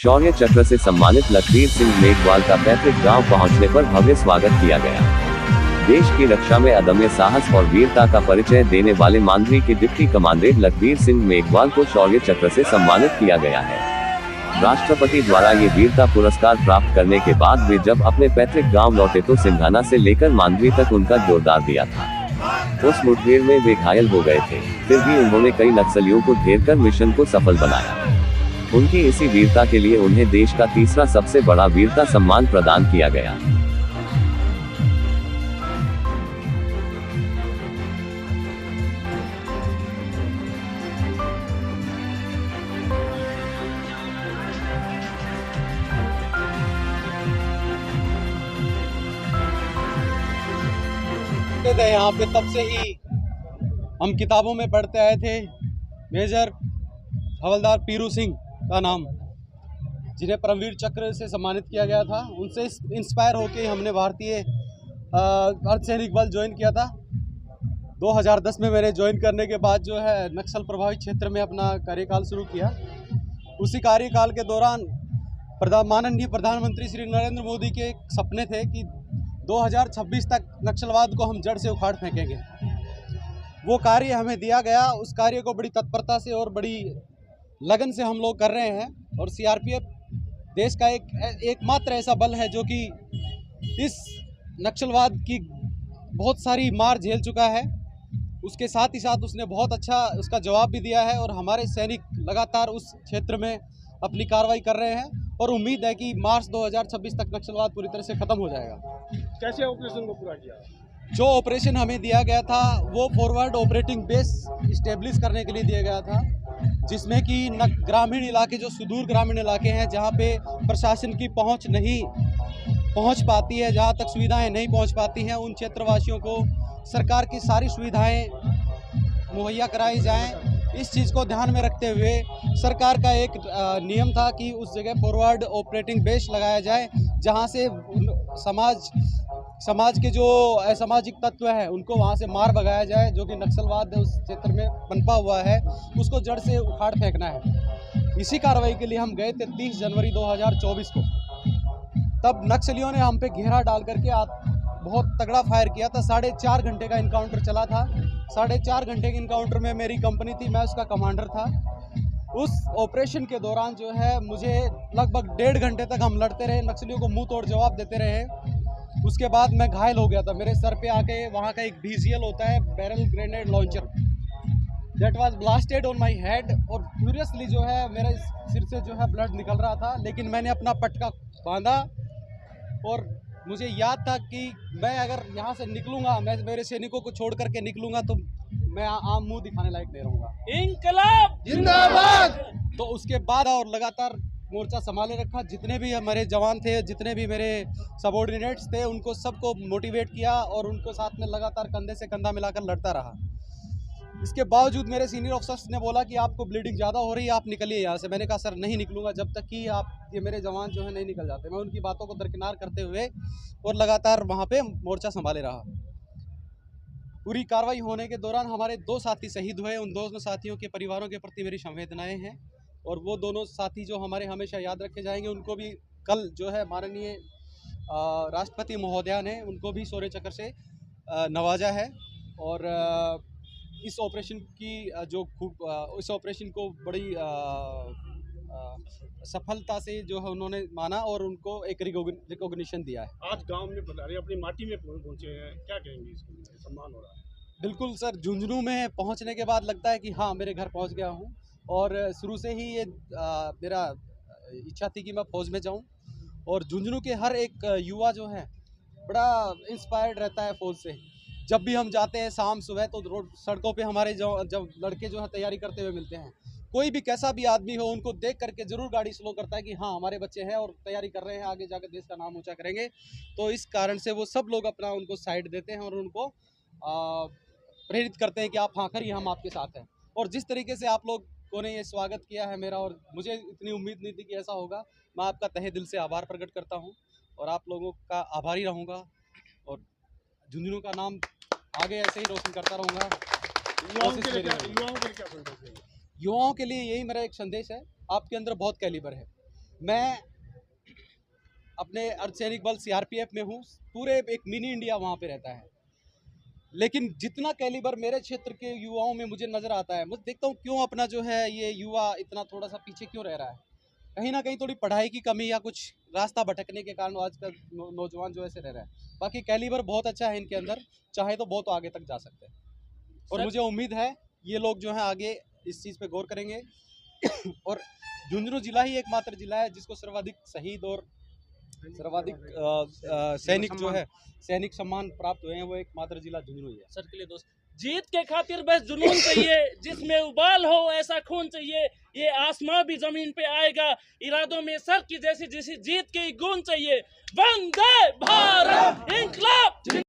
शौर्य चक्र से सम्मानित लखबीर सिंह मेघवाल का पैतृक गांव पहुंचने पर भव्य स्वागत किया गया। देश की रक्षा में अदम्य साहस और वीरता का परिचय देने वाले मांडवी के डिप्टी कमांडेंट लखबीर सिंह मेघवाल को शौर्य चक्र से सम्मानित किया गया है। राष्ट्रपति द्वारा ये वीरता पुरस्कार प्राप्त करने के बाद वे जब अपने पैतृक गांव लौटे तो सिंघाना से लेकर मांडवी तक उनका जोरदार दिया था। उस मुठभेड़ में वे घायल हो गए थे, फिर भी उन्होंने कई नक्सलियों को घेर कर मिशन को सफल बनाया। उनकी इसी वीरता के लिए उन्हें देश का तीसरा सबसे बड़ा वीरता सम्मान प्रदान किया गया। यहाँ पे तब से ही हम किताबों में पढ़ते आए थे। मेजर हवलदार पीरू सिंह का नाम, जिन्हें परमवीर चक्र से सम्मानित किया गया था, उनसे इंस्पायर होकर हमने भारतीय अर्धसैनिक बल ज्वाइन किया था। 2010 में मैंने ज्वाइन करने के बाद जो है नक्सल प्रभावित क्षेत्र में अपना कार्यकाल शुरू किया। उसी कार्यकाल के दौरान माननीय प्रधानमंत्री श्री नरेंद्र मोदी के सपने थे कि 2026 तक नक्सलवाद को हम जड़ से उखाड़ फेंकेंगे। वो कार्य हमें दिया गया। उस कार्य को बड़ी तत्परता से और बड़ी लगन से हम लोग कर रहे हैं। और सीआरपीएफ देश का एकमात्र ऐसा बल है जो कि इस नक्सलवाद की बहुत सारी मार झेल चुका है। उसके साथ ही साथ उसने बहुत अच्छा उसका जवाब भी दिया है और हमारे सैनिक लगातार उस क्षेत्र में अपनी कार्रवाई कर रहे हैं और उम्मीद है कि मार्च 2026 तक नक्सलवाद पूरी तरह से ख़त्म हो जाएगा। कैसे ऑपरेशन को पूरा किया? जो ऑपरेशन हमें दिया गया था वो फॉरवर्ड ऑपरेटिंग बेस इस्टेब्लिश करने के लिए दिया गया था, जिसमें कि ग्रामीण इलाके, जो सुदूर ग्रामीण इलाके हैं जहां पे प्रशासन की पहुंच नहीं पहुंच पाती है, जहां तक सुविधाएं नहीं पहुंच पाती हैं, उन क्षेत्रवासियों को सरकार की सारी सुविधाएं मुहैया कराई जाएं। इस चीज़ को ध्यान में रखते हुए सरकार का एक नियम था कि उस जगह फॉरवर्ड ऑपरेटिंग बेस लगाया जाए, जहां से समाज के जो असामाजिक तत्व हैं उनको वहां से मार भगाया जाए। जो कि नक्सलवाद उस क्षेत्र में पनपा हुआ है, उसको जड़ से उखाड़ फेंकना है। इसी कार्रवाई के लिए हम गए थे 30 जनवरी 2024 को। तब नक्सलियों ने हम पे घेरा डाल करके बहुत तगड़ा फायर किया था। 4.5 घंटे का इनकाउंटर चला था। 4.5 घंटे के इनकाउंटर में मेरी कंपनी थी, मैं उसका कमांडर था। उस ऑपरेशन के दौरान जो है मुझे लगभग 1.5 घंटे तक हम लड़ते रहे, नक्सलियों को मुंह तोड़ जवाब देते रहे। उसके बाद मैं घायल हो गया था। मेरे सर पे आके वहाँ का एक BGL होता है, barrel grenade launcher, that was blasted on my head. और फ्यूरियसली जो है मेरे सिर से जो है ब्लड निकल रहा था, लेकिन मैंने अपना पटका बांधा और मुझे याद था कि मैं अगर यहाँ से निकलूँगा, मैं मेरे सैनिकों को छोड़ करके निकलूँगा तो मैं आम मुंह दिखाने लायक नहीं रहूँगा। इंकलाब जिंदाबाद। तो उसके बाद और लगातार मोर्चा संभाले रखा। जितने भी हमारे जवान थे, जितने भी मेरे सबॉर्डिनेट्स थे, उनको सबको मोटिवेट किया और उनको साथ में लगातार कंधे से कंधा मिलाकर लड़ता रहा। इसके बावजूद मेरे सीनियर ऑफिसर्स ने बोला कि आपको ब्लीडिंग ज़्यादा हो रही है, आप निकलिए यहाँ से। मैंने कहा सर नहीं निकलूँगा जब तक कि ये मेरे जवान जो है नहीं निकल जाते। मैं उनकी बातों को दरकिनार करते हुए और लगातार वहाँ पे मोर्चा संभाले रहा। पूरी कार्रवाई होने के दौरान हमारे 2 साथी शहीद हुए। उन दोनों साथियों के परिवारों के प्रति मेरी संवेदनाएं हैं और वो दोनों साथी जो हमारे हमेशा याद रखे जाएंगे। उनको भी कल जो है माननीय राष्ट्रपति महोदया ने उनको भी शौर्य चक्र से नवाजा है। और इस ऑपरेशन की इस ऑपरेशन को बड़ी सफलता से जो है उन्होंने माना और उनको एक रिकॉग्निशन दिया है। आज गांव में पधारे, अपनी माटी में पहुंचे हैं, क्या कहेंगे? इसको सम्मान हो रहा है। बिल्कुल सर, झुंझुनू में पहुंचने के बाद लगता है कि हाँ मेरे घर पहुंच गया हूं। और शुरू से ही ये मेरा इच्छा थी कि मैं फौज में जाऊं। और झुंझुनू के हर एक युवा जो है बड़ा इंस्पायर्ड रहता है फौज से। जब भी हम जाते हैं शाम सुबह तो रोड सड़कों पे हमारे जब लड़के जो है तैयारी करते हुए मिलते हैं, कोई भी कैसा भी आदमी हो उनको देख करके ज़रूर गाड़ी स्लो करता है कि हाँ हमारे बच्चे हैं और तैयारी कर रहे हैं, आगे जाकर देश का नाम ऊंचा करेंगे। तो इस कारण से वो सब लोग अपना उनको साइड देते हैं और उनको प्रेरित करते हैं कि आप हाँ करिए, हम आपके साथ हैं। और जिस तरीके से आप लोगों ने ये स्वागत किया है मेरा, और मुझे इतनी उम्मीद नहीं थी कि ऐसा होगा, मैं आपका तहे दिल से आभार प्रकट करता हूँ और आप लोगों का आभारी रहूँगा और झुंझुनू का नाम आगे ऐसे ही रोशन करता रहूँगा। युवाओं के लिए यही मेरा एक संदेश है, आपके अंदर बहुत कैलिबर है, मैं अपने अर्धसैनिक बल सीआरपीएफ में हूँ। पूरे एक मिनी इंडिया वहाँ पे रहता है, लेकिन जितना कैलिबर मेरे क्षेत्र के युवाओं में मुझे नज़र आता है, मुझे देखता हूँ क्यों अपना जो है ये युवा इतना थोड़ा सा पीछे क्यों रह रहा है। कहीं ना कहीं थोड़ी पढ़ाई की कमी या कुछ रास्ता भटकने के कारण आजकल नौजवान जो ऐसे रह रहा है। बाकी कैलिबर बहुत अच्छा है इनके अंदर, चाहे तो बहुत आगे तक जा सकते हैं और मुझे उम्मीद है ये लोग जो है आगे इस चीज़ पे गौर करेंगे। और झुंझुनू जिला ही एकमात्र जिला है जिसको सर्वाधिक शहीद और सर्वाधिक सैनिक जो है सैनिक सम्मान प्राप्त हुए हैं, वो एकमात्र जिला झुंझुनू ही है। सर के लिए दोस्त, जीत के खातिर बस जुनून चाहिए, जिसमें उबाल हो ऐसा खून चाहिए, ये आसमां भी जमीन पे आएगा, इरादों में सर की जैसी जैसी जीत की गूंज चाहिए। वंदे भारत इंकलाब।